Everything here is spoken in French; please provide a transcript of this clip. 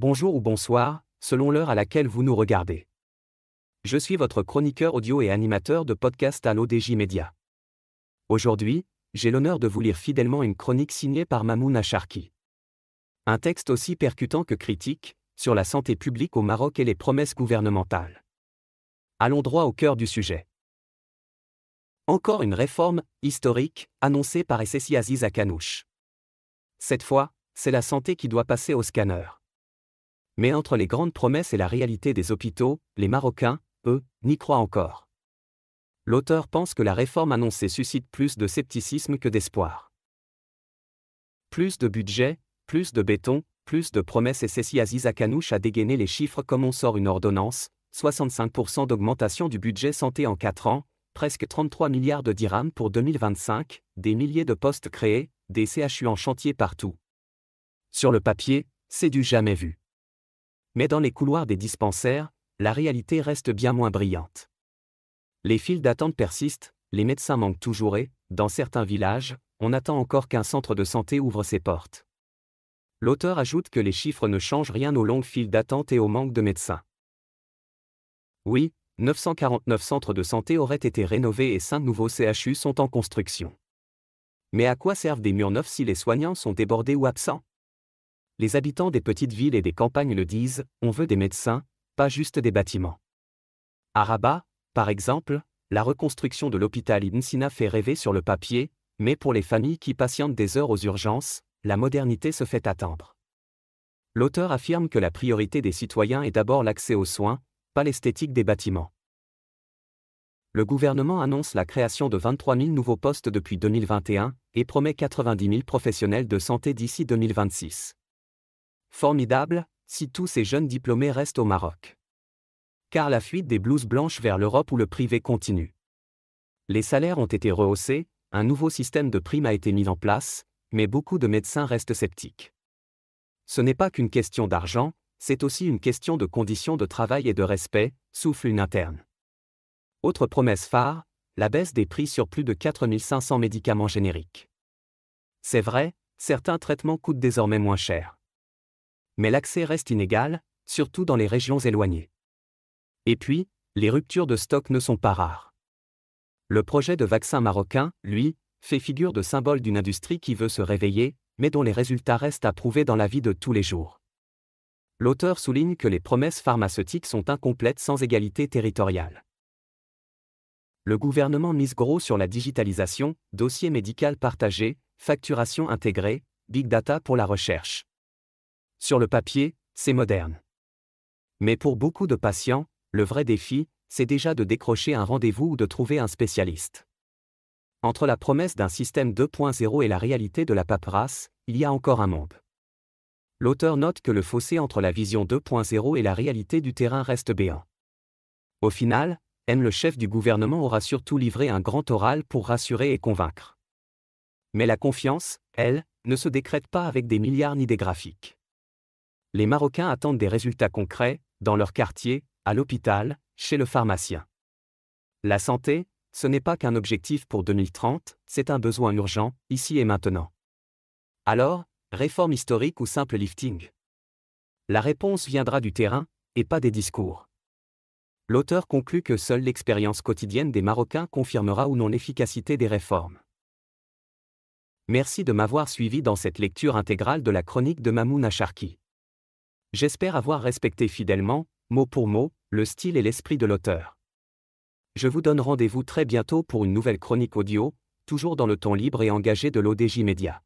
Bonjour ou bonsoir, selon l'heure à laquelle vous nous regardez. Je suis votre chroniqueur audio et animateur de podcast à l'ODJ Média. Aujourd'hui, j'ai l'honneur de vous lire fidèlement une chronique signée par Mamouna Charki. Un texte aussi percutant que critique, sur la santé publique au Maroc et les promesses gouvernementales. Allons droit au cœur du sujet. Encore une réforme, historique, annoncée par SSI Aziz Akanouche. Cette fois, c'est la santé qui doit passer au scanner. Mais entre les grandes promesses et la réalité des hôpitaux, les Marocains, eux, n'y croient encore. L'auteur pense que la réforme annoncée suscite plus de scepticisme que d'espoir. Plus de budget, plus de béton, plus de promesses. SSI Aziz Akanouche a dégainé les chiffres comme on sort une ordonnance, 65% d'augmentation du budget santé en 4 ans, presque 33 milliards de dirhams pour 2025, des milliers de postes créés, des CHU en chantier partout. Sur le papier, c'est du jamais vu. Mais dans les couloirs des dispensaires, la réalité reste bien moins brillante. Les files d'attente persistent, les médecins manquent toujours et, dans certains villages, on attend encore qu'un centre de santé ouvre ses portes. L'auteur ajoute que les chiffres ne changent rien aux longues files d'attente et au manque de médecins. Oui, 949 centres de santé auraient été rénovés et 5 nouveaux CHU sont en construction. Mais à quoi servent des murs neufs si les soignants sont débordés ou absents ? Les habitants des petites villes et des campagnes le disent, on veut des médecins, pas juste des bâtiments. À Rabat, par exemple, la reconstruction de l'hôpital Ibn Sina fait rêver sur le papier, mais pour les familles qui patientent des heures aux urgences, la modernité se fait attendre. L'auteur affirme que la priorité des citoyens est d'abord l'accès aux soins, pas l'esthétique des bâtiments. Le gouvernement annonce la création de 23 000 nouveaux postes depuis 2021 et promet 90 000 professionnels de santé d'ici 2026. Formidable, si tous ces jeunes diplômés restent au Maroc. Car la fuite des blouses blanches vers l'Europe ou le privé continue. Les salaires ont été rehaussés, un nouveau système de primes a été mis en place, mais beaucoup de médecins restent sceptiques. Ce n'est pas qu'une question d'argent, c'est aussi une question de conditions de travail et de respect, souffle une interne. Autre promesse phare, la baisse des prix sur plus de 4 500 médicaments génériques. C'est vrai, certains traitements coûtent désormais moins cher. Mais l'accès reste inégal, surtout dans les régions éloignées. Et puis, les ruptures de stock ne sont pas rares. Le projet de vaccin marocain, lui, fait figure de symbole d'une industrie qui veut se réveiller, mais dont les résultats restent à prouver dans la vie de tous les jours. L'auteur souligne que les promesses pharmaceutiques sont incomplètes sans égalité territoriale. Le gouvernement mise gros sur la digitalisation, dossier médical partagé, facturation intégrée, big data pour la recherche. Sur le papier, c'est moderne. Mais pour beaucoup de patients, le vrai défi, c'est déjà de décrocher un rendez-vous ou de trouver un spécialiste. Entre la promesse d'un système 2.0 et la réalité de la paperasse, il y a encore un monde. L'auteur note que le fossé entre la vision 2.0 et la réalité du terrain reste béant. Au final, le chef du gouvernement aura surtout livré un grand oral pour rassurer et convaincre. Mais la confiance, elle, ne se décrète pas avec des milliards ni des graphiques. Les Marocains attendent des résultats concrets, dans leur quartier, à l'hôpital, chez le pharmacien. La santé, ce n'est pas qu'un objectif pour 2030, c'est un besoin urgent, ici et maintenant. Alors, réforme historique ou simple lifting ? La réponse viendra du terrain, et pas des discours. L'auteur conclut que seule l'expérience quotidienne des Marocains confirmera ou non l'efficacité des réformes. Merci de m'avoir suivi dans cette lecture intégrale de la chronique de Mamouna Charki. J'espère avoir respecté fidèlement, mot pour mot, le style et l'esprit de l'auteur. Je vous donne rendez-vous très bientôt pour une nouvelle chronique audio, toujours dans le ton libre et engagé de l'ODJ Média.